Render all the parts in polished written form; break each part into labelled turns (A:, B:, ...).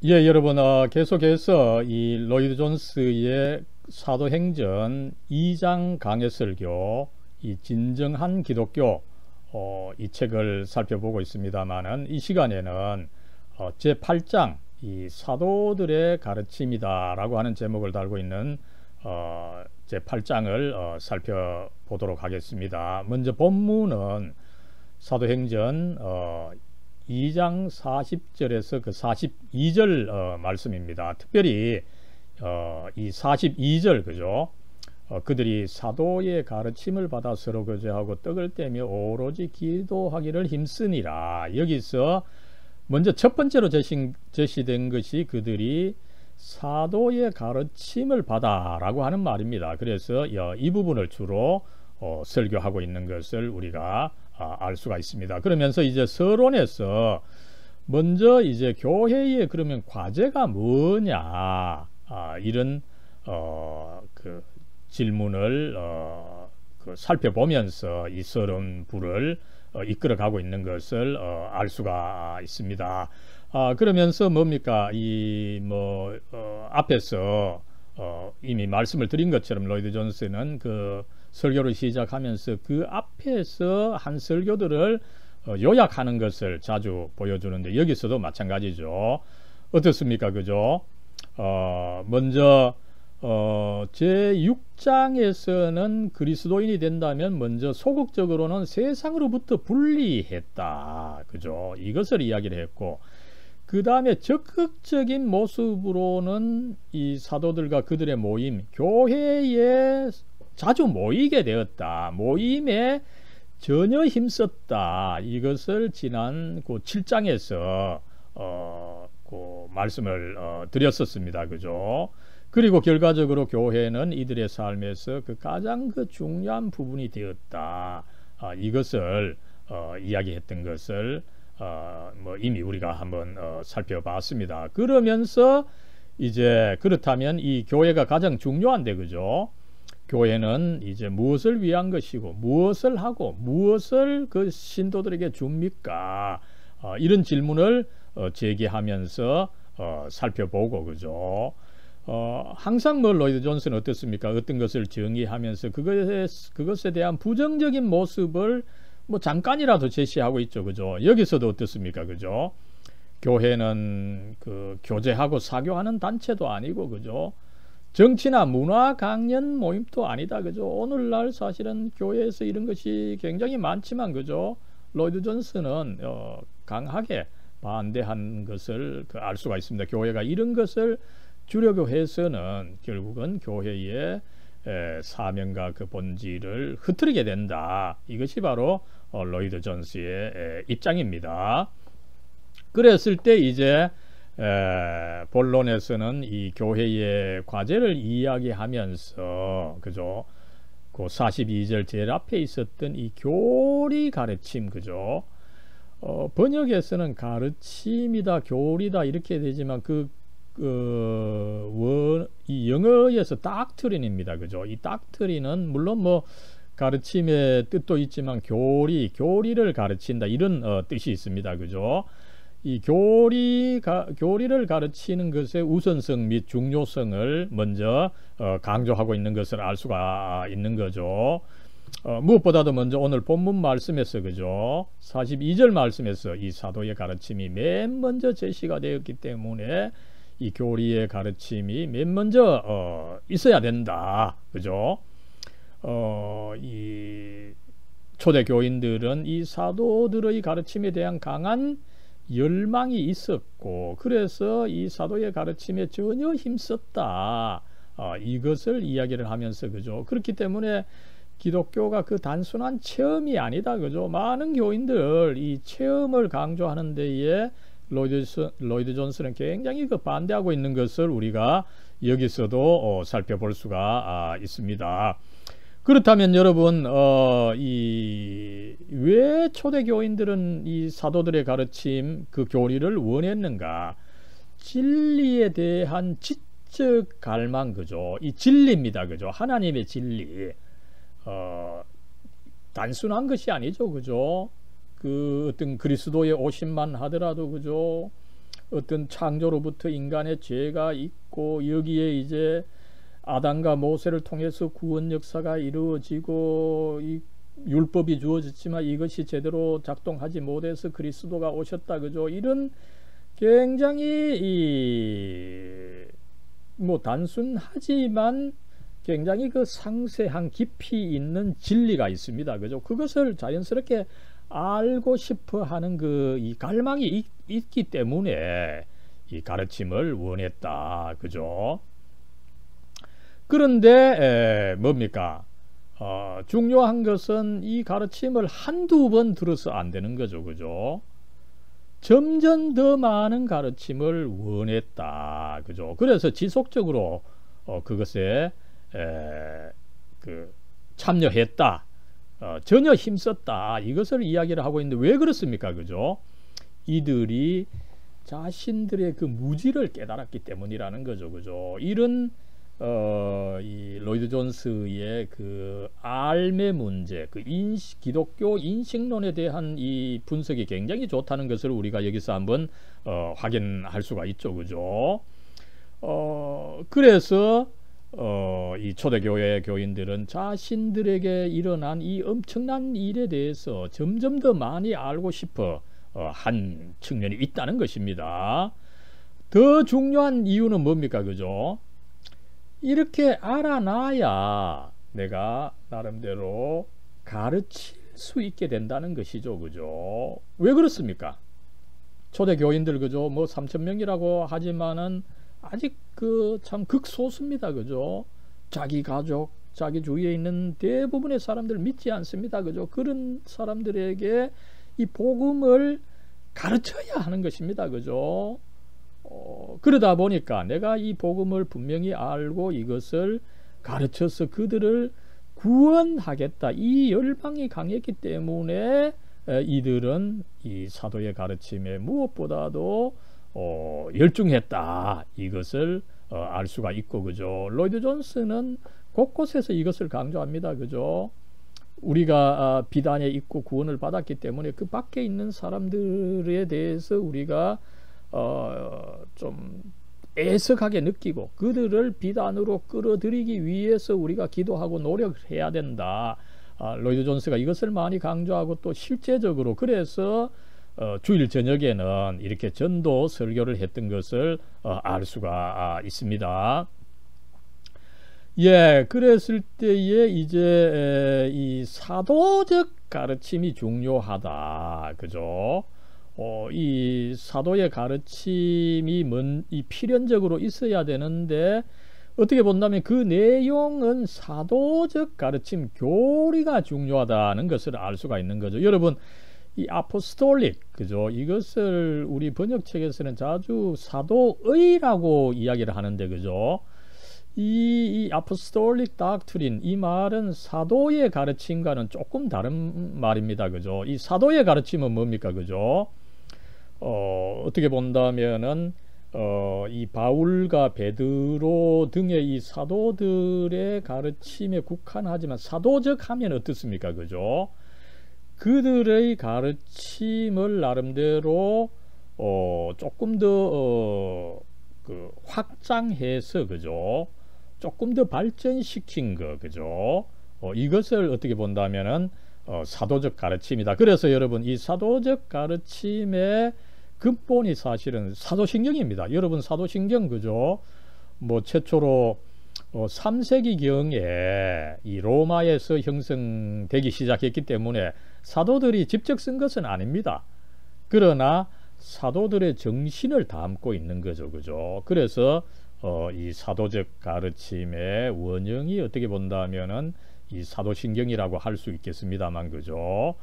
A: 예, 여러분, 계속해서 이 로이드 존스의 사도행전 2장 강해설교, 이 진정한 기독교, 이 책을 살펴보고 있습니다만은 이 시간에는 제 8장 이 사도들의 가르침이다라고 하는 제목을 달고 있는 제 8장을 살펴보도록 하겠습니다. 먼저 본문은 사도행전 2장 40절에서 그 42절 말씀입니다. 특별히 이 42절 그죠? 그들이 사도의 가르침을 받아 서로 교제하고 떡을 떼며 오로지 기도하기를 힘쓰니라. 여기서 먼저 첫 번째로 제시된 것이 그들이 사도의 가르침을 받아라고 하는 말입니다. 그래서 이 부분을 주로 설교하고 있는 것을 우리가 알 수가 있습니다. 그러면서 이제 서론에서 먼저 이제 교회의 그러면 과제가 뭐냐 이런 그 질문을 살펴보면서 이 서론부를 이끌어가고 있는 것을 알 수가 있습니다. 그러면서 뭡니까 이 앞에서 이미 말씀을 드린 것처럼 로이드 존스는 그 설교를 시작하면서 그 앞에서 한 설교들을 요약하는 것을 자주 보여주는데 여기서도 마찬가지죠. 어떻습니까? 그죠? 먼저 제6장에서는 그리스도인이 된다면 먼저 소극적으로는 세상으로부터 분리했다. 그죠? 이것을 이야기를 했고 그 다음에 적극적인 모습으로는 이 사도들과 그들의 모임, 교회에 자주 모이게 되었다. 모임에 전혀 힘썼다. 이것을 지난 그 7장에서 그 말씀을 드렸었습니다. 그죠? 그리고 결과적으로 교회는 이들의 삶에서 그 가장 그 중요한 부분이 되었다. 이것을 이야기했던 것을 이미 우리가 한번 살펴봤습니다. 그러면서 이제 그렇다면 이 교회가 가장 중요한데 그죠? 교회는 이제 무엇을 위한 것이고 무엇을 하고 무엇을 그 신도들에게 줍니까? 이런 질문을 제기하면서 살펴보고 그죠? 항상 로이드 존스는 어떻습니까? 어떤 것을 정의하면서 그것에 대한 부정적인 모습을 잠깐이라도 제시하고 있죠. 그죠? 여기서도 어떻습니까? 그죠? 교회는 그 교제하고 사교하는 단체도 아니고 그죠? 정치나 문화 강연 모임도 아니다. 그죠? 오늘날 사실은 교회에서 이런 것이 굉장히 많지만 그죠? 로이드 존스는 강하게 반대한 것을 알 수가 있습니다. 교회가 이런 것을 주려고 해서는 결국은 교회의 사명과 그 본질을 흐트리게 된다. 이것이 바로 로이드 존스의 입장입니다. 그랬을 때 이제 본론에서는 이 교회의 과제를 이야기하면서 그죠? 그 42절 제일 앞에 있었던 이 교리 가르침 그죠? 번역에서는 가르침이다 교리다 이렇게 되지만 이 영어에서 닥트린입니다. 그죠? 이 닥트린은 물론 가르침의 뜻도 있지만 교리를 가르친다 이런 뜻이 있습니다. 그죠? 이 교리를 가르치는 것의 우선성 및 중요성을 먼저 강조하고 있는 것을 알 수가 있는 거죠. 무엇보다도 먼저 오늘 본문 말씀에서 그죠? 42절 말씀에서 이 사도의 가르침이 맨 먼저 제시가 되었기 때문에 이 교리의 가르침이 맨 먼저 있어야 된다. 그죠? 이 초대 교인들은 이 사도들의 가르침에 대한 강한 열망이 있었고 그래서 이 사도의 가르침에 전혀 힘썼다. 이것을 이야기를 하면서 그죠? 그렇기 때문에 기독교가 그 단순한 체험이 아니다. 그죠? 많은 교인들 이 체험을 강조하는 데에 로이드 존스는 굉장히 반대하고 있는 것을 우리가 여기서도 살펴볼 수가 있습니다. 그렇다면 여러분 왜 초대교인들은 이 사도들의 가르침 그 교리를 원했는가? 진리에 대한 지적 갈망 그죠? 이 진리입니다. 그죠? 하나님의 진리 단순한 것이 아니죠. 그죠? 그 어떤 그리스도의 오심만 하더라도 그죠? 어떤 창조로부터 인간의 죄가 있고 여기에 이제 아담과 모세를 통해서 구원 역사가 이루어지고 이 율법이 주어졌지만 이것이 제대로 작동하지 못해서 그리스도가 오셨다. 그죠? 이런 굉장히 뭐 단순하지만 굉장히 그 상세한 깊이 있는 진리가 있습니다. 그죠? 그것을 자연스럽게 알고 싶어 하는 그 이 갈망이 있기 때문에 이 가르침을 원했다. 그죠? 그런데 뭡니까? 중요한 것은 이 가르침을 한두 번 들어서 안 되는 거죠. 그죠? 점점 더 많은 가르침을 원했다. 그죠? 그래서 지속적으로 그것에 참여했다. 전혀 힘썼다. 이것을 이야기를 하고 있는데 왜 그렇습니까? 그죠? 이들이 자신들의 그 무지를 깨달았기 때문이라는 거죠. 그죠? 이런 이 로이드 존스의 그 알매 문제, 그 기독교 인식론에 대한 이 분석이 굉장히 좋다는 것을 우리가 여기서 한번 확인할 수가 있죠. 그죠? 그래서 이 초대교회 교인들은 자신들에게 일어난 이 엄청난 일에 대해서 점점 더 많이 알고 싶어 한 측면이 있다는 것입니다. 더 중요한 이유는 뭡니까? 그죠? 이렇게 알아놔야 내가 나름대로 가르칠 수 있게 된다는 것이죠. 그죠? 왜 그렇습니까? 초대 교인들 그죠? 뭐 3,000명이라고 하지만은 아직 그 참 극소수입니다. 그죠? 자기 가족, 자기 주위에 있는 대부분의 사람들 믿지 않습니다. 그죠? 그런 사람들에게 이 복음을 가르쳐야 하는 것입니다. 그죠? 그러다 보니까 내가 이 복음을 분명히 알고 이것을 가르쳐서 그들을 구원하겠다. 이 열망이 강했기 때문에 이들은 이 사도의 가르침에 무엇보다도 열중했다. 이것을 알 수가 있고, 그죠? 로이드 존스는 곳곳에서 이것을 강조합니다. 그죠? 우리가 비단에 있고 구원을 받았기 때문에 그 밖에 있는 사람들에 대해서 우리가 좀 애석하게 느끼고 그들을 비단으로 끌어들이기 위해서 우리가 기도하고 노력을 해야 된다. 로이드 존스가 이것을 많이 강조하고 또 실제적으로 그래서 주일 저녁에는 이렇게 전도 설교를 했던 것을 알 수가 있습니다. 예, 그랬을 때에 이제 이 사도적 가르침이 중요하다. 그죠? 이 사도의 가르침이 이 필연적으로 있어야 되는데 어떻게 본다면 그 내용은 사도적 가르침, 교리가 중요하다는 것을 알 수가 있는 거죠. 여러분, 이 아포스톨릭, 그죠? 이것을 우리 번역책에서는 자주 사도의라고 이야기를 하는데, 그죠? 이 아포스톨릭 닥트린, 이 말은 사도의 가르침과는 조금 다른 말입니다. 그죠? 이 사도의 가르침은 뭡니까? 그죠? 어떻게 본다면은 이 바울과 베드로 등의 이 사도들의 가르침에 국한하지만 사도적 하면 어떻습니까? 그죠? 그들의 가르침을 나름대로 조금 더 그 확장해서 그죠? 조금 더 발전시킨 거 그죠? 이것을 어떻게 본다면은 사도적 가르침이다. 그래서 여러분 이 사도적 가르침의 근본이 사실은 사도신경입니다. 여러분 사도신경 그죠? 뭐 최초로 3세기경에 이 로마에서 형성되기 시작했기 때문에 사도들이 직접 쓴 것은 아닙니다. 그러나 사도들의 정신을 담고 있는 거죠. 그죠? 그래서 이 사도적 가르침의 원형이 어떻게 본다면은 이 사도신경이라고 할 수 있겠습니다만, 그죠?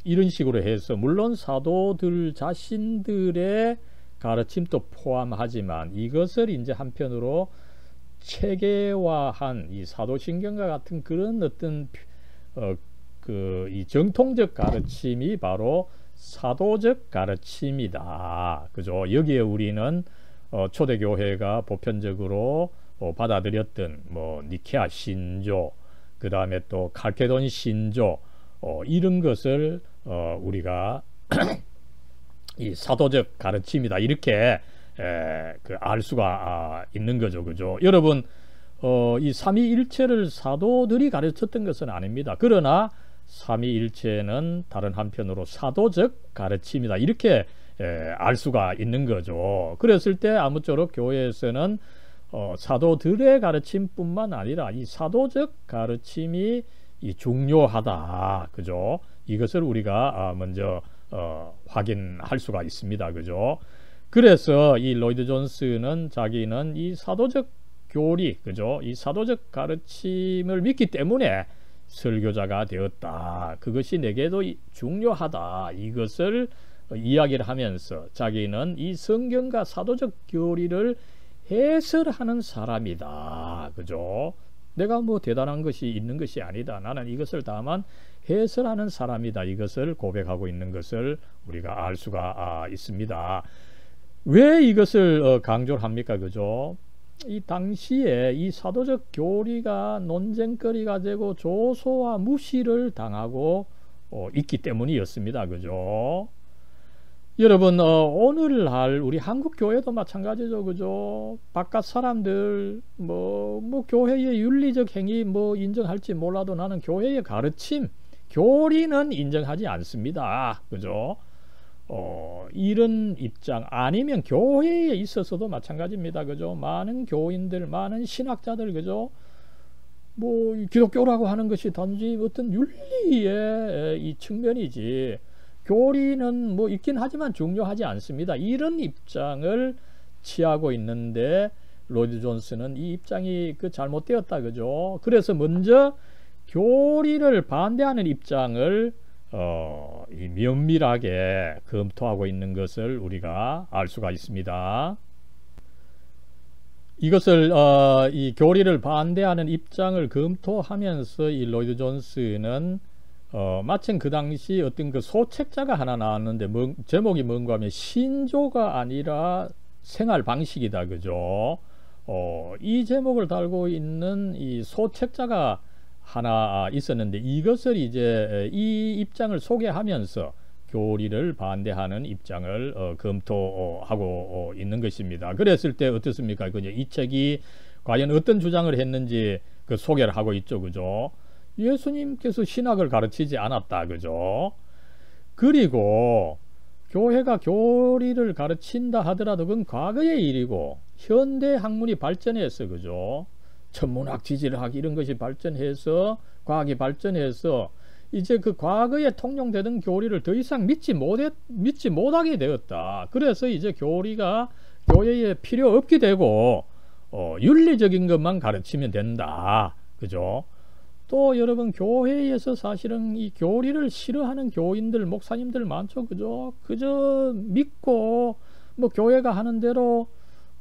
A: 이런 식으로 해서 물론 사도들 자신들의 가르침도 포함하지만 이것을 이제 한편으로 체계화한 이 사도신경과 같은 그런 어떤 이 정통적 가르침이 바로 사도적 가르침이다. 그죠? 여기에 우리는 초대교회가 보편적으로 받아들였던 뭐 니케아 신조, 그 다음에 또 칼케돈 신조, 이런 것을 우리가 이 사도적 가르침이다 이렇게 알 수가 있는 거죠. 그죠? 여러분 이 삼위일체를 사도들이 가르쳤던 것은 아닙니다. 그러나 삼위일체는 다른 한편으로 사도적 가르침이다 이렇게 알 수가 있는 거죠. 그랬을 때 아무쪼록 교회에서는 사도들의 가르침뿐만 아니라 이 사도적 가르침이 중요하다. 그죠? 이것을 우리가 먼저 확인할 수가 있습니다. 그죠? 그래서 이 로이드 존스는 자기는 이 사도적 교리, 그죠? 이 사도적 가르침을 믿기 때문에 설교자가 되었다. 그것이 내게도 중요하다. 이것을 이야기를 하면서 자기는 이 성경과 사도적 교리를 해설하는 사람이다. 그죠? 내가 뭐 대단한 것이 있는 것이 아니다. 나는 이것을 다만 해설하는 사람이다. 이것을 고백하고 있는 것을 우리가 알 수가 있습니다. 왜 이것을 강조를 합니까? 그죠? 이 당시에 이 사도적 교리가 논쟁거리가 되고 조소와 무시를 당하고 있기 때문이었습니다. 그죠? 여러분 오늘날 우리 한국 교회도 마찬가지죠. 그죠? 바깥 사람들 뭐 교회의 윤리적 행위 뭐 인정할지 몰라도 나는 교회의 가르침, 교리는 인정하지 않습니다. 그죠? 이런 입장 아니면 교회에 있어서도 마찬가지입니다. 그죠? 많은 교인들, 많은 신학자들, 그죠? 뭐 기독교라고 하는 것이 단지 어떤 윤리의 이 측면이지 교리는 뭐 있긴 하지만 중요하지 않습니다. 이런 입장을 취하고 있는데 로이드 존스는 이 입장이 잘못되었다. 그죠? 그래서 먼저 교리를 반대하는 입장을 이 면밀하게 검토하고 있는 것을 우리가 알 수가 있습니다. 이것을 이 교리를 반대하는 입장을 검토하면서 이 로이드 존스는 마침 그 당시 어떤 소책자가 하나 나왔는데 제목이 뭔가 하면 신조가 아니라 생활 방식이다. 그죠? 이 제목을 달고 있는 이 소책자가 하나 있었는데 이것을 이제 이 입장을 소개하면서 교리를 반대하는 입장을 검토하고 있는 것입니다. 그랬을 때 어떻습니까? 이 책이 과연 어떤 주장을 했는지 소개를 하고 있죠. 그죠? 예수님께서 신학을 가르치지 않았다. 그죠? 그리고 교회가 교리를 가르친다 하더라도 그건 과거의 일이고 현대 학문이 발전해서 그죠? 천문학, 지질학 이런 것이 발전해서 과학이 발전해서 이제 그 과거에 통용되던 교리를 더 이상 믿지 못하게 되었다. 그래서 이제 교리가 교회에 필요 없게 되고 윤리적인 것만 가르치면 된다. 그죠? 또 여러분 교회에서 사실은 이 교리를 싫어하는 교인들, 목사님들 많죠. 그죠? 그저 믿고 뭐 교회가 하는 대로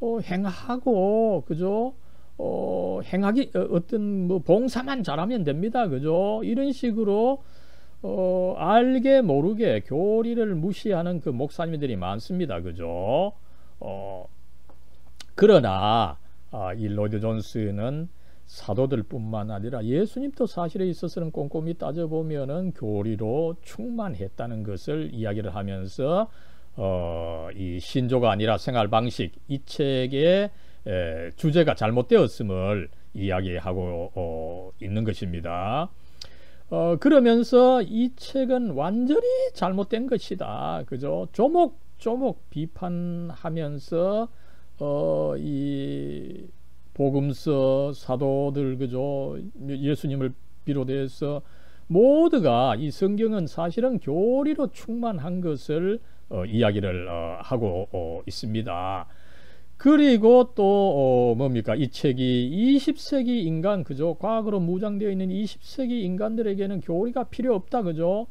A: 행하고 그죠? 행하기 어떤 뭐 봉사만 잘하면 됩니다. 그죠? 이런 식으로 알게 모르게 교리를 무시하는 그 목사님들이 많습니다. 그죠? 그러나 이 로이드 존스는 사도들 뿐만 아니라 예수님도 사실에 있어서는 꼼꼼히 따져보면은 교리로 충만했다는 것을 이야기를 하면서 이 신조가 아니라 생활 방식 이 책의 주제가 잘못되었음을 이야기하고 있는 것입니다. 그러면서 이 책은 완전히 잘못된 것이다. 그죠? 조목조목 비판하면서 이 복음서 사도들 그죠? 예수님을 비롯해서 모두가 이 성경은 사실은 교리로 충만한 것을 이야기를 하고 있습니다. 그리고 또 뭡니까? 이 책이 20세기 인간 그죠? 과거로 무장되어 있는 20세기 인간들에게는 교리가 필요 없다. 그죠?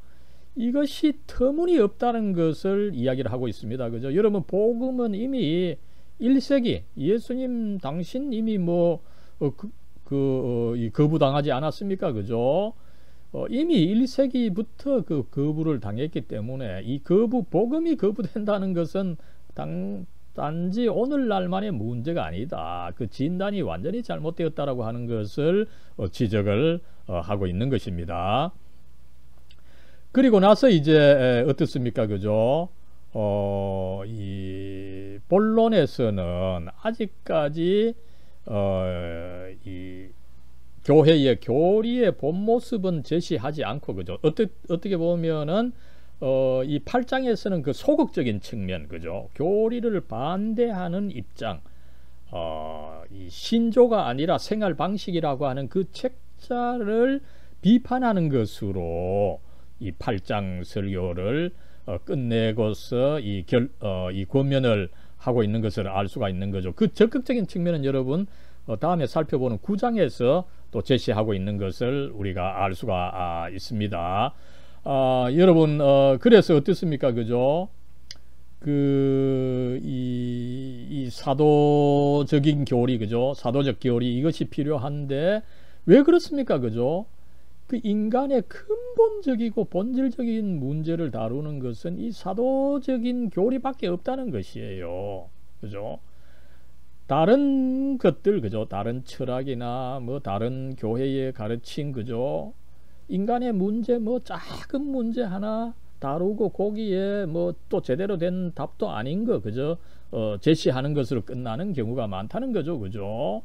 A: 이것이 터무니없다는 것을 이야기를 하고 있습니다. 그죠? 여러분 복음은 이미 1세기 예수님 당신 이미 뭐 거부당하지 않았습니까? 그죠? 이미 1세기부터 그 거부를 당했기 때문에 이 복음이 거부된다는 것은 단지 오늘날만의 문제가 아니다. 그 진단이 완전히 잘못되었다라고 하는 것을 지적을 하고 있는 것입니다. 그리고 나서 이제 어떻습니까? 그죠? 이 본론에서는 아직까지 이 교회의 교리의 본 모습은 제시하지 않고, 그죠? 어떻게 보면은 이 8장에서는 그 소극적인 측면, 그죠? 교리를 반대하는 입장, 이 신조가 아니라 생활 방식이라고 하는 그 책자를 비판하는 것으로 이 8장 설교를 끝내고서 이 권면을 하고 있는 것을 알 수가 있는 거죠. 그 적극적인 측면은 여러분 다음에 살펴보는 9장에서 또 제시하고 있는 것을 우리가 알 수가 있습니다. 여러분 그래서 어떻습니까, 그죠? 이 사도적인 교리, 그죠? 사도적 교리 이것이 필요한데 왜 그렇습니까, 그죠? 그 인간의 근본적이고 본질적인 문제를 다루는 것은 이 사도적인 교리밖에 없다는 것이에요, 그죠? 다른 것들, 그죠? 다른 철학이나 뭐 다른 교회의 가르침, 그죠? 인간의 문제, 뭐 작은 문제 하나 다루고 거기에 뭐 또 제대로 된 답도 아닌 거, 그죠? 제시하는 것으로 끝나는 경우가 많다는 거죠, 그죠?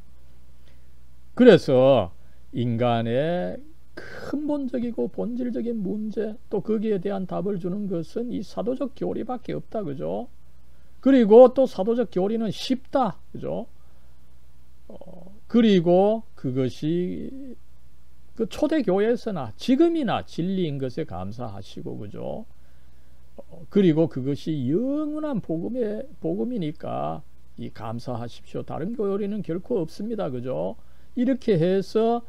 A: 그래서 인간의 근본적이고 본질적인 문제, 또 거기에 대한 답을 주는 것은 이 사도적 교리밖에 없다, 그죠? 그리고 또 사도적 교리는 쉽다, 그죠? 그리고 그것이 그 초대교회에서나 지금이나 진리인 것에 감사하시고, 그죠? 그리고 그것이 영원한 복음이니까 이 감사하십시오. 다른 교리는 결코 없습니다, 그죠? 이렇게 해서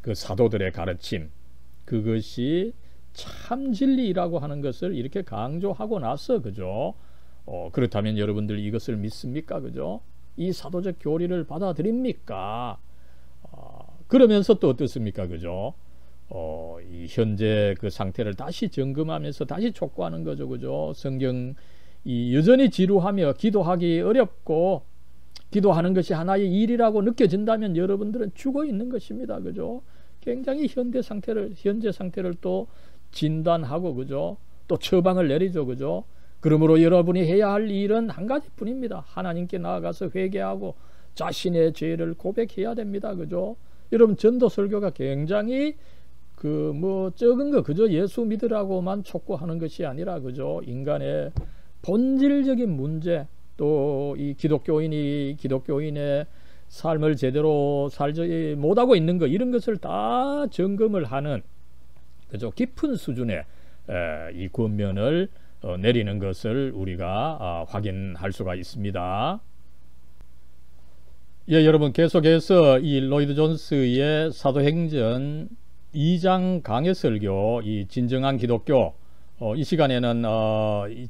A: 그 사도들의 가르침, 그것이 참 진리라고 하는 것을 이렇게 강조하고 나서, 그죠? 그렇다면 여러분들 이것을 믿습니까, 그죠? 이 사도적 교리를 받아들입니까? 그러면서 또 어떻습니까, 그죠? 이 현재 그 상태를 다시 점검하면서 다시 촉구하는 거죠, 그죠? 성경 여전히 지루하며 기도하기 어렵고 기도하는 것이 하나의 일이라고 느껴진다면 여러분들은 죽어 있는 것입니다, 그죠? 굉장히 현재 상태를 또 진단하고, 그죠? 또 처방을 내리죠, 그죠? 그러므로 여러분이 해야 할 일은 한 가지뿐입니다. 하나님께 나아가서 회개하고 자신의 죄를 고백해야 됩니다, 그죠? 여러분 전도 설교가 굉장히 적은 거, 그죠? 예수 믿으라고만 촉구하는 것이 아니라, 그죠? 인간의 본질적인 문제, 또 이 기독교인의 삶을 제대로 살지 못하고 있는 것, 이런 것을 다 점검을 하는, 그죠? 깊은 수준의 이 권면을 내리는 것을 우리가 확인할 수가 있습니다. 예, 여러분 계속해서 이 로이드 존스의 사도행전 2장 강해 설교, 이 진정한 기독교, 이 시간에는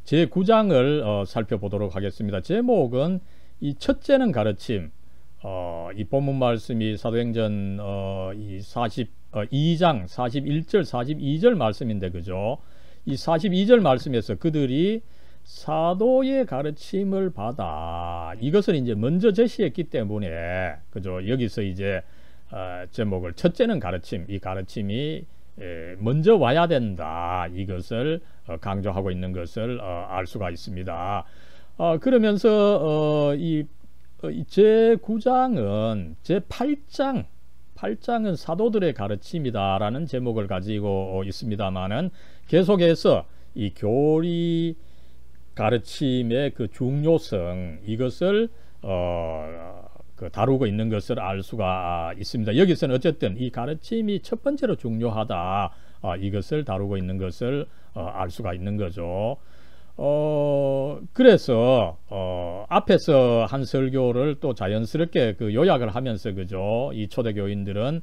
A: 제 9장을 살펴보도록 하겠습니다. 제목은 이 첫째는 가르침, 이 본문 말씀이 사도행전 이 2장 41절 42절 말씀인데, 그죠? 이 42절 말씀에서 그들이 사도의 가르침을 받아, 이것을 이제 먼저 제시했기 때문에, 그죠? 여기서 이제 제목을 첫째는 가르침, 이 가르침이 먼저 와야 된다, 이것을 강조하고 있는 것을 알 수가 있습니다. 그러면서 이 제9장은 제8장은 사도들의 가르침이다라는 제목을 가지고 있습니다만은 계속해서 이 교리 가르침의 그 중요성, 이것을 다루고 있는 것을 알 수가 있습니다. 여기서는 어쨌든 이 가르침이 첫 번째로 중요하다, 이것을 다루고 있는 것을 알 수가 있는 거죠. 그래서 앞에서 한 설교를 또 자연스럽게 그 요약을 하면서, 그죠? 이 초대교인들은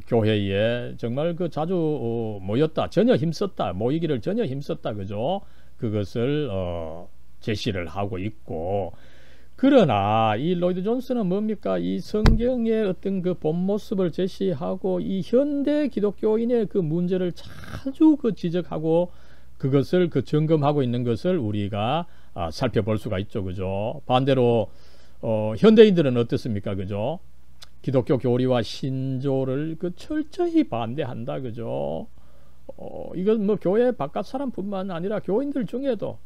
A: 교회에 정말 그 자주 모이기를 전혀 힘썼다, 그죠? 그것을 제시를 하고 있고, 그러나 이 로이드 존스는 뭡니까? 이 성경의 어떤 그 본 모습을 제시하고 이 현대 기독교인의 그 문제를 자주 지적하고 그것을 점검하고 있는 것을 우리가 살펴볼 수가 있죠, 그죠? 반대로 현대인들은 어떻습니까, 그죠? 기독교 교리와 신조를 철저히 반대한다, 그죠? 이건 뭐 교회 바깥 사람뿐만 아니라 교인들 중에도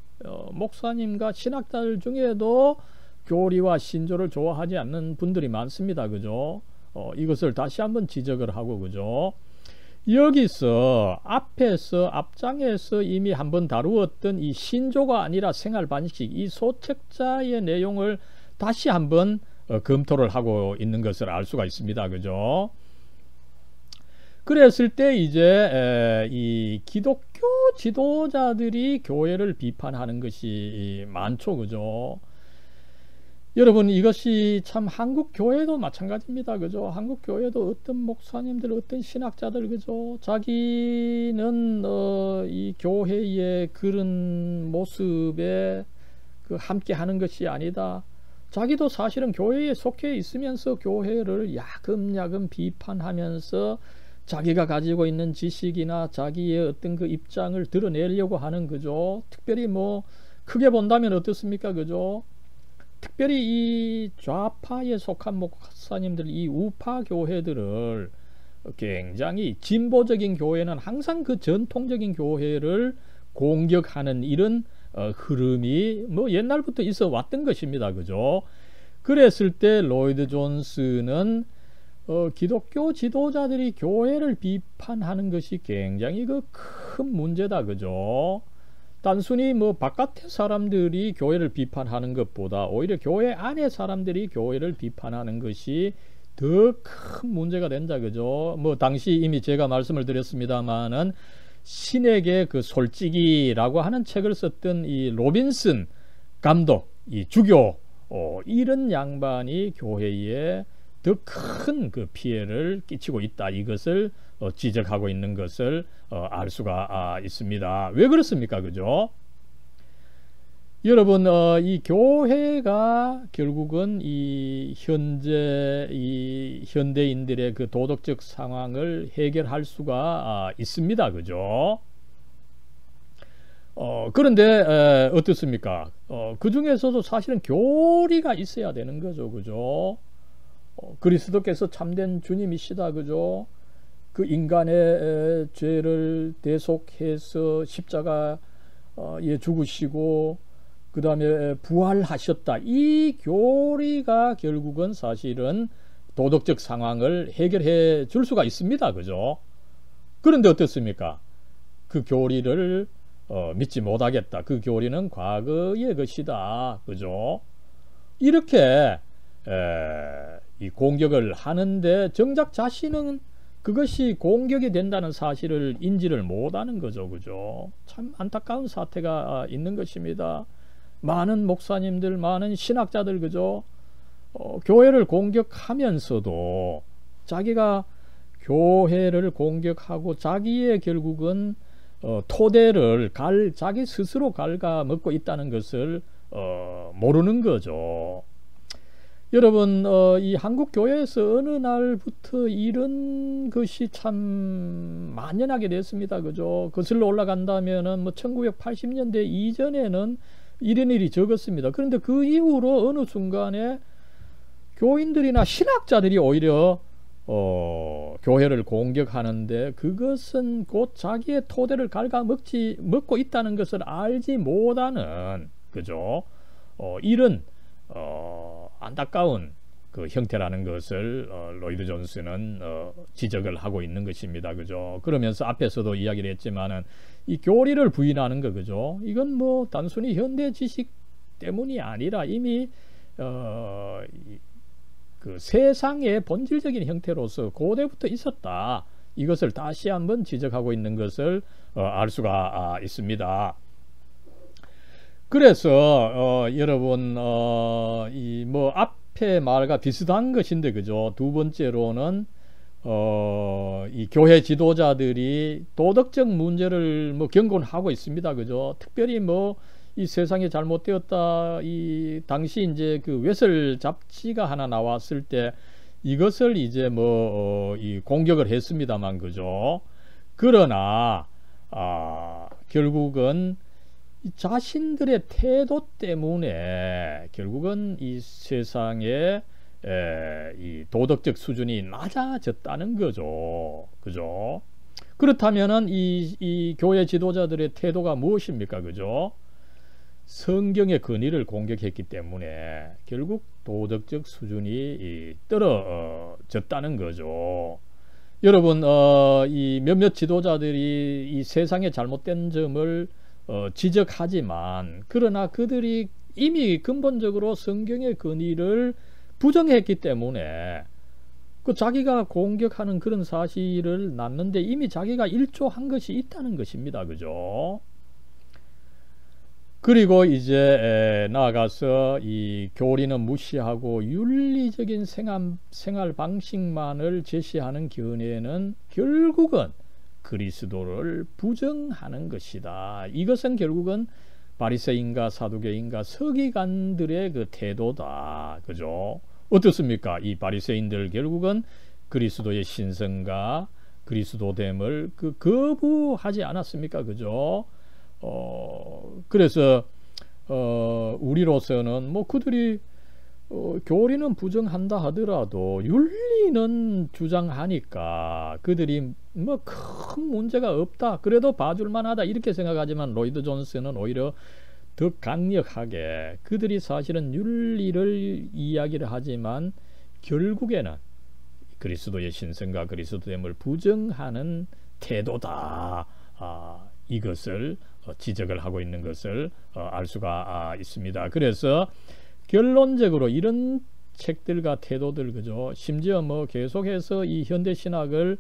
A: 목사님과 신학자들 중에도 교리와 신조를 좋아하지 않는 분들이 많습니다. 그죠? 이것을 다시 한번 지적을 하고, 그죠? 여기서 앞장에서 이미 한번 다루었던 이 신조가 아니라 생활 반식, 이 소책자의 내용을 다시 한번 검토를 하고 있는 것을 알 수가 있습니다. 그죠? 그랬을 때 이제 이 기독교 지도자들이 교회를 비판하는 것이 많죠. 그죠? 여러분, 이것이 참 한국 교회도 마찬가지입니다. 그죠? 한국 교회도 어떤 목사님들, 어떤 신학자들, 그죠? 자기는 이 교회의 그런 모습에 그 함께 하는 것이 아니다. 자기도 사실은 교회에 속해 있으면서 교회를 야금야금 비판하면서 자기가 가지고 있는 지식이나 자기의 어떤 그 입장을 드러내려고 하는, 그죠? 특별히 뭐 크게 본다면 어떻습니까? 그죠? 특별히 이 좌파에 속한 목사님들, 이 우파 교회들을 굉장히 진보적인 교회는 항상 그 전통적인 교회를 공격하는 이런 흐름이 뭐 옛날부터 있어 왔던 것입니다. 그죠? 그랬을 때 로이드 존스는 기독교 지도자들이 교회를 비판하는 것이 굉장히 그 큰 문제다. 그죠? 단순히 뭐 바깥의 사람들이 교회를 비판하는 것보다 오히려 교회 안의 사람들이 교회를 비판하는 것이 더 큰 문제가 된다. 그죠? 뭐 당시 이미 제가 말씀을 드렸습니다만은 신에게 그 솔직이라고 하는 책을 썼던 이 로빈슨 감독, 이 주교, 이런 양반이 교회에 더 큰 그 피해를 끼치고 있다. 이것을 지적하고 있는 것을 알 수가 있습니다. 왜 그렇습니까? 그죠? 여러분, 이 교회가 결국은 이 현대인들의 그 도덕적 상황을 해결할 수가 있습니다. 그죠? 그런데 어떻습니까? 그 중에서도 사실은 교리가 있어야 되는 거죠. 그죠? 그리스도께서 참된 주님이시다. 그죠? 그 인간의 죄를 대속해서 십자가에 죽으시고 그 다음에 부활하셨다. 이 교리가 결국은 사실은 도덕적 상황을 해결해 줄 수가 있습니다. 그죠? 그런데 어떻습니까? 그 교리를 믿지 못하겠다. 그 교리는 과거의 것이다. 그죠? 이렇게 이 공격을 하는데 정작 자신은 그것이 공격이 된다는 사실을 인지를 못하는 거죠. 그죠? 참 안타까운 사태가 있는 것입니다. 많은 목사님들, 많은 신학자들, 그죠? 교회를 공격하면서도 자기가 교회를 공격하고 자기의 결국은 토대를 자기 스스로 갉아먹고 있다는 것을 모르는 거죠. 여러분, 이 한국 교회에서 어느 날부터 이런 것이 참 만연하게 됐습니다. 그죠? 거슬러 올라간다면은 뭐 1980년대 이전에는 이런 일이 적었습니다. 그런데 그 이후로 어느 순간에 교인들이나 신학자들이 오히려 교회를 공격하는데 그것은 곧 자기의 토대를 갉아먹고 있다는 것을 알지 못하는, 그죠? 이런 안타까운 그 형태라는 것을 로이드 존스는 지적을 하고 있는 것입니다. 그죠? 그러면서 앞에서도 이야기를 했지만은 이 교리를 부인하는 거, 그죠? 이건 뭐 단순히 현대 지식 때문이 아니라 이미 그 세상의 본질적인 형태로서 고대부터 있었다. 이것을 다시 한번 지적하고 있는 것을 알 수가 있습니다. 그래서 여러분, 이 뭐 앞에 말과 비슷한 것인데, 그죠? 두 번째로는 이 교회 지도자들이 도덕적 문제를 뭐 경고하고 있습니다. 그죠? 특별히 뭐 이 세상이 잘못되었다. 이 당시 이제 그 웨슬 잡지가 하나 나왔을 때 이것을 이제 뭐 이 공격을 했습니다만, 그죠? 그러나 결국은 자신들의 태도 때문에 결국은 이 세상에 이 도덕적 수준이 낮아졌다는 거죠. 그죠? 그렇다면은 이 교회 지도자들의 태도가 무엇입니까? 그죠? 성경의 근위를 공격했기 때문에 결국 도덕적 수준이 떨어졌다는 거죠. 여러분, 이 몇몇 지도자들이 이 세상의 잘못된 점을 지적하지만, 그러나 그들이 이미 근본적으로 성경의 근위를 부정했기 때문에 그 자기가 공격하는 그런 사실을 낳는데 이미 자기가 일조한 것이 있다는 것입니다. 그죠? 그리고 이제 나아가서 이 교리는 무시하고 윤리적인 생활 방식만을 제시하는 견해는 결국은 그리스도를 부정하는 것이다. 이것은 결국은 바리새인과 사두개인과 서기관들의 그 태도다. 그죠? 어떻습니까? 이 바리새인들 결국은 그리스도의 신성과 그리스도됨을 거부하지 않았습니까? 그죠? 그래서 우리로서는 뭐 그들이 교리는 부정한다 하더라도 윤리는 주장하니까 그들이 뭐 큰 문제가 없다, 그래도 봐줄만 하다 이렇게 생각하지만, 로이드 존스는 오히려 더 강력하게 그들이 사실은 윤리를 이야기를 하지만 결국에는 그리스도의 신성과 그리스도됨을 부정하는 태도다, 이것을 지적을 하고 있는 것을 알 수가 있습니다. 그래서 결론적으로 이런 책들과 태도들, 그죠? 심지어 뭐 계속해서 이 현대 신학을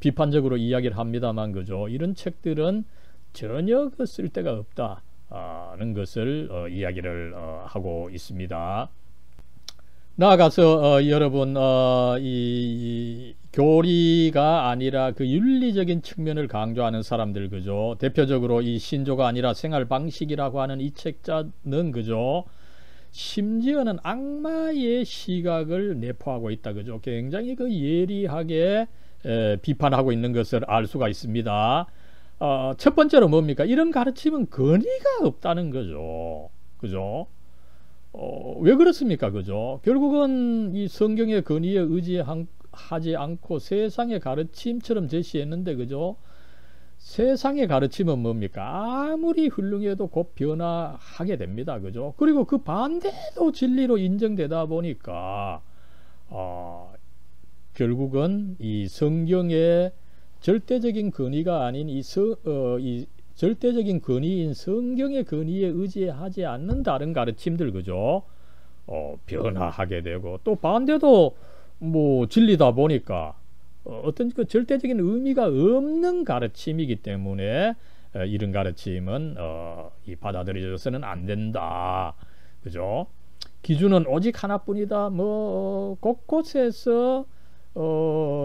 A: 비판적으로 이야기를 합니다만, 그죠? 이런 책들은 전혀 그 쓸데가 없다는 것을 이야기를 하고 있습니다. 나아가서 여러분, 이 교리가 아니라 그 윤리적인 측면을 강조하는 사람들, 그죠? 대표적으로 이 신조가 아니라 생활 방식이라고 하는 이 책자는, 그죠? 심지어는 악마의 시각을 내포하고 있다, 그죠? 굉장히 그 예리하게 비판하고 있는 것을 알 수가 있습니다. 첫 번째로 뭡니까? 이런 가르침은 근위가 없다는 거죠. 그죠? 왜 그렇습니까? 그죠? 결국은 이 성경의 근위에 의지하지 않고 세상의 가르침처럼 제시했는데, 그죠? 세상의 가르침은 뭡니까? 아무리 훌륭해도 곧 변화하게 됩니다. 그죠? 그리고 그 반대도 진리로 인정되다 보니까 결국은 이 성경의 절대적인 근위가 아닌 이 절대적인 근위인 성경의 근위에 의지하지 않는 다른 가르침들, 그죠? 변화하게 되고, 또 반대도 뭐 진리다 보니까 어떤 그 절대적인 의미가 없는 가르침이기 때문에 이런 가르침은 받아들여져서는 안 된다. 그죠? 기준은 오직 하나뿐이다. 뭐 곳곳에서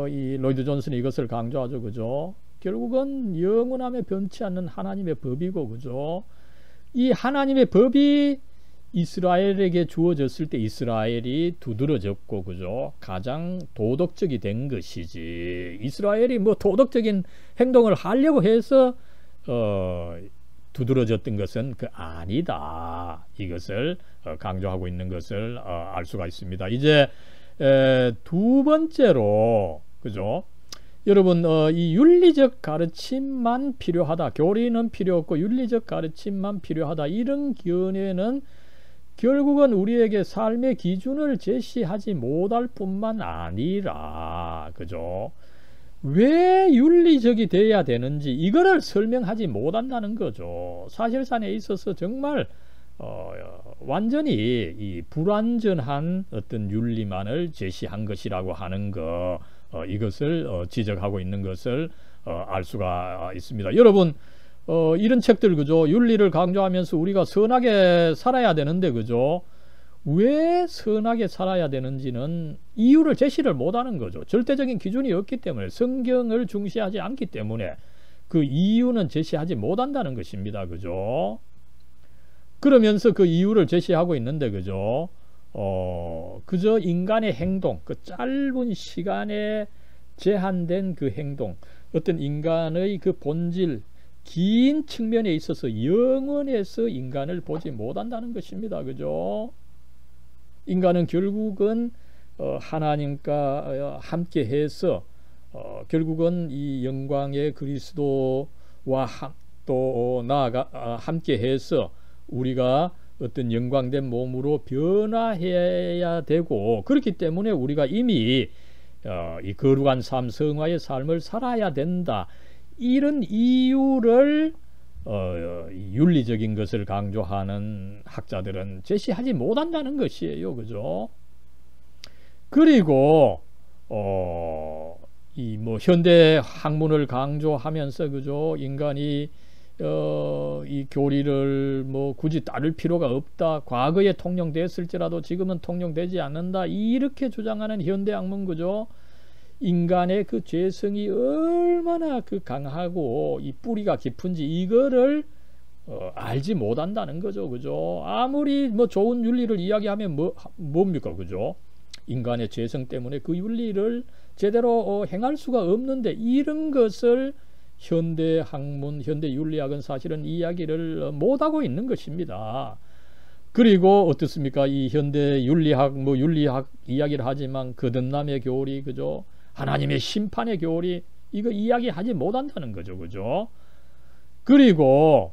A: 이 로이드 존슨이 이것을 강조하죠. 그죠? 결국은 영원함에 변치 않는 하나님의 법이고, 그죠? 이 하나님의 법이 이스라엘에게 주어졌을 때 이스라엘이 두드러졌고, 그죠? 가장 도덕적이 된 것이지, 이스라엘이 뭐 도덕적인 행동을 하려고 해서 두드러졌던 것은 아니다. 이것을 강조하고 있는 것을 알 수가 있습니다. 이제 두 번째로, 그죠? 여러분, 이 윤리적 가르침만 필요하다, 교리는 필요 없고 윤리적 가르침만 필요하다, 이런 견해는 결국은 우리에게 삶의 기준을 제시하지 못할 뿐만 아니라, 그죠? 왜 윤리적이 돼야 되는지 이거를 설명하지 못한다는 거죠. 사실상에 있어서 정말 완전히 이 불완전한 어떤 윤리만을 제시한 것이라고 하는 거, 이것을 지적하고 있는 것을 알 수가 있습니다. 여러분, 이런 책들, 그죠? 윤리를 강조하면서 우리가 선하게 살아야 되는데, 그죠? 왜 선하게 살아야 되는지는 이유를 제시를 못하는 거죠. 절대적인 기준이 없기 때문에, 성경을 중시하지 않기 때문에 그 이유는 제시하지 못한다는 것입니다. 그죠? 그러면서 그 이유를 제시하고 있는데, 그죠? 그저 인간의 행동, 그 짧은 시간에 제한된 그 행동, 어떤 인간의 그 본질, 긴 측면에 있어서 영원에서 인간을 보지 못한다는 것입니다. 그죠? 인간은 결국은 하나님과 함께 해서 결국은 이 영광의 그리스도와 또 나아가 함께해서 우리가 어떤 영광된 몸으로 변화해야 되고, 그렇기 때문에 우리가 이미 이 거룩한 삶, 성화의 삶을 살아야 된다, 이런 이유를 윤리적인 것을 강조하는 학자들은 제시하지 못한다는 것이에요. 그죠? 그리고 이 뭐 현대 학문을 강조하면서, 그죠, 인간이 이 교리를 뭐 굳이 따를 필요가 없다, 과거에 통용됐을지라도 지금은 통용되지 않는다, 이렇게 주장하는 현대 학문, 그죠, 인간의 그 죄성이 얼마나 그 강하고 이 뿌리가 깊은지 이거를 알지 못한다는 거죠. 그죠? 아무리 뭐 좋은 윤리를 이야기하면 뭡니까? 그죠? 인간의 죄성 때문에 그 윤리를 제대로 행할 수가 없는데, 이런 것을 현대 학문, 현대 윤리학은 사실은 이야기를 못하고 있는 것입니다. 그리고 어떻습니까? 이 현대 윤리학, 뭐 윤리학 이야기를 하지만 거듭남의 교리, 그죠? 하나님의 심판의 교리, 이거 이야기하지 못한다는 거죠. 그죠? 그리고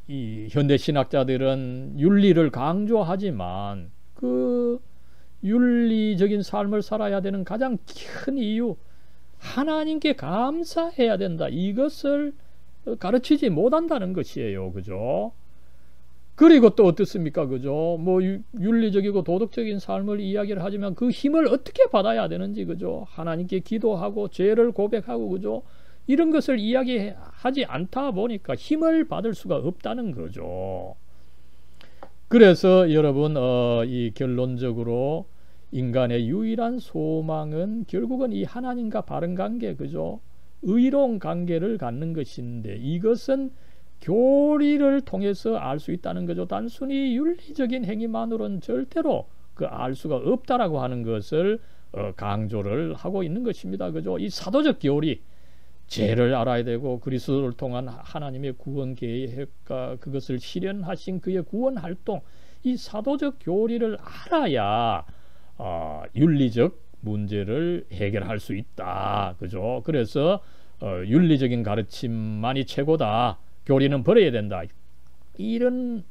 A: 이 현대 신학자들은 윤리를 강조하지만 그 윤리적인 삶을 살아야 되는 가장 큰 이유, 하나님께 감사해야 된다, 이것을 가르치지 못한다는 것이에요. 그죠? 그리고 또 어떻습니까? 그죠? 뭐 윤리적이고 도덕적인 삶을 이야기를 하지만 그 힘을 어떻게 받아야 되는지, 그죠? 하나님께 기도하고 죄를 고백하고, 그죠? 이런 것을 이야기하지 않다 보니까 힘을 받을 수가 없다는 거죠. 그래서 여러분, 이 결론적으로 인간의 유일한 소망은 결국은 이 하나님과 바른 관계, 그죠? 의로운 관계를 갖는 것인데, 이것은 교리를 통해서 알 수 있다는 거죠. 단순히 윤리적인 행위만으로는 절대로 그 알 수가 없다라고 하는 것을 강조를 하고 있는 것입니다. 그죠? 이 사도적 교리, 죄를 알아야 되고 그리스도를 통한 하나님의 구원 계획과 그것을 실현하신 그의 구원 활동, 이 사도적 교리를 알아야 윤리적 문제를 해결할 수 있다. 그죠? 그래서 윤리적인 가르침만이 최고다, 교리는 버려야 된다, 이런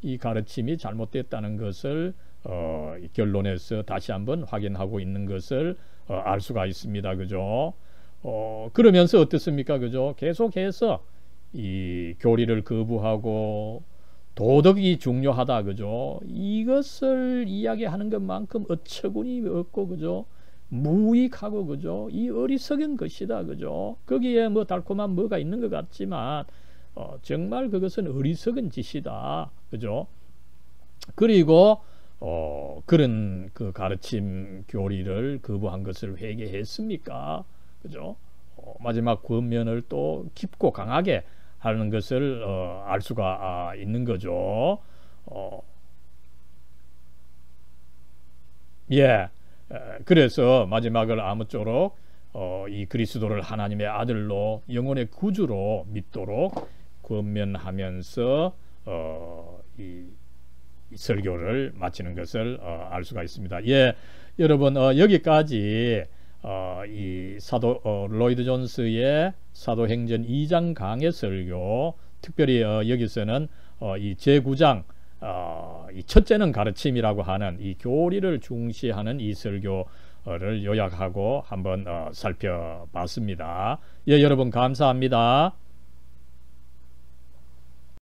A: 이 가르침이 잘못됐다는 것을 결론에서 다시 한번 확인하고 있는 것을 알 수가 있습니다. 그죠? 그러면서 어떻습니까? 그죠? 계속해서 이 교리를 거부하고 도덕이 중요하다, 그죠? 이것을 이야기하는 것만큼 어처구니 없고, 그죠? 무익하고, 그죠? 이 어리석은 것이다, 그죠? 거기에 뭐 달콤한 뭐가 있는 것 같지만 정말 그것은 어리석은 짓이다, 그죠? 그리고 그런 그 가르침 교리를 거부한 것을 회개했습니까? 그죠? 마지막 권면을 또 깊고 강하게 하는 것을 알 수가 있는 거죠. 그래서 마지막을 아무쪼록 이 그리스도를 하나님의 아들로 영혼의 구주로 믿도록 권면하면서 이 설교를 마치는 것을 알 수가 있습니다. 여러분, 여기까지 이 사도 로이드 존스의 사도행전 2장 강해 설교, 특별히 여기서는 이 제9장 이 첫째는 가르침이라고 하는 이 교리를 중시하는 이 설교를 요약하고 한번 살펴봤습니다. 여러분 감사합니다.